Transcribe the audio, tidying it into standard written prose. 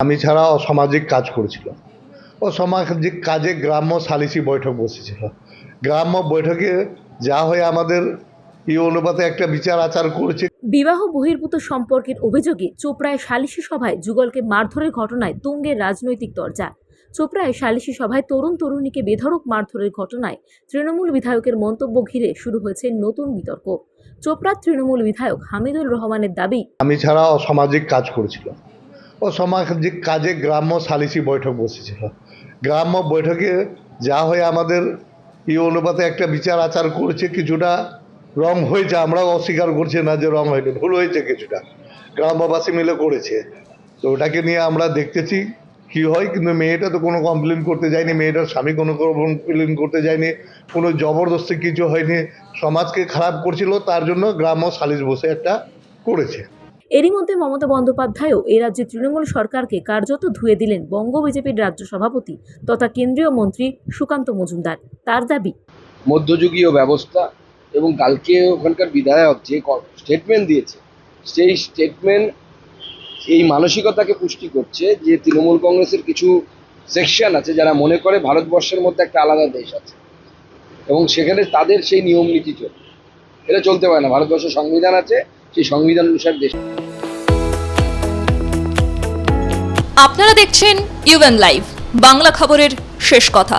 আমি ছাড়া অসামাজিক কাজ করেছিল। অসামাজিক কাজে গ্রাম্য সালিসি বৈঠক বসেছিল। গ্রাম্য বৈঠকে যা হয়ে আমাদের এই অনুপাতে একটা বিচার আচার করেছে। বিবাহ বহির্ভূত সম্পর্কের অভিযোগে চোপড়ায় সালিশি সভায় যুগলকে মারধরের ঘটনায় তুঙ্গে রাজনৈতিক দরজা। চোপড়ায় সালিশি সভায় তরুণ তরুণীকে বেধড়ক মারধরের ঘটনায় তৃণমূল বিধায়কের মন্তব্য ঘিরে শুরু হয়েছে নতুন বিতর্ক। চোপড়ার তৃণমূল বিধায়ক হামিদুর রহমানের দাবি, আমি ছাড়া অসামাজিক কাজ করেছিল। অসামাজিক কাজে গ্রাম্য সালিসি বৈঠক বসেছিল। গ্রাম্য বৈঠকে যা হয়ে আমাদের এই অনুপাতে একটা বিচার আচার করেছে। কিছুটা রং হয়েছে, আমরাও অস্বীকার করছি না যে রং হয়নি, ভুল হয়েছে, কিছুটা গ্রামবাসী মিলে করেছে। তো ওটাকে নিয়ে আমরা দেখতেছি কি হয়। কিন্তু মেয়েটা তো কোনো কমপ্লেন করতে যায়নি, মেয়েটার স্বামী কোনো কমপ্লেন করতে যায়নি, কোনো জবরদস্তি কিছু হয়নি। সমাজকে খারাপ করছিল, তার জন্য গ্রাম্য সালিশ বসে একটা করেছে। এরই মধ্যে মমতা বন্দ্যোপাধ্যায়ও এ রাজ্যে তৃণমূল সরকারকে কার্যত ধুয়ে দিলেন বঙ্গ বিজেপির রাজ্য সভাপতি তথা কেন্দ্রীয় মন্ত্রী সুকান্ত মজুমদার। তার দাবি, মধ্যযুগীয় ব্যবস্থা এবং কালকে ওখানকার বিধায়ক যে স্টেটমেন্ট দিয়েছে, সেই স্টেটমেন্ট এই মানসিকতাকে পুষ্টি করছে যে তৃণমূল কংগ্রেসের কিছু সেকশন আছে যারা মনে করে ভারতবর্ষের মধ্যে একটা আলাদা দেশ আছে এবং সেখানে তাদের সেই নিয়ম নীতি চলবে। এটা চলতে পারে না। ভারতবর্ষের সংবিধান আছে, সেই সংবিধান অনুসারে দেশ। আপনারা দেখছেন ইউএন লাইভ, বাংলা খবরের শেষ কথা।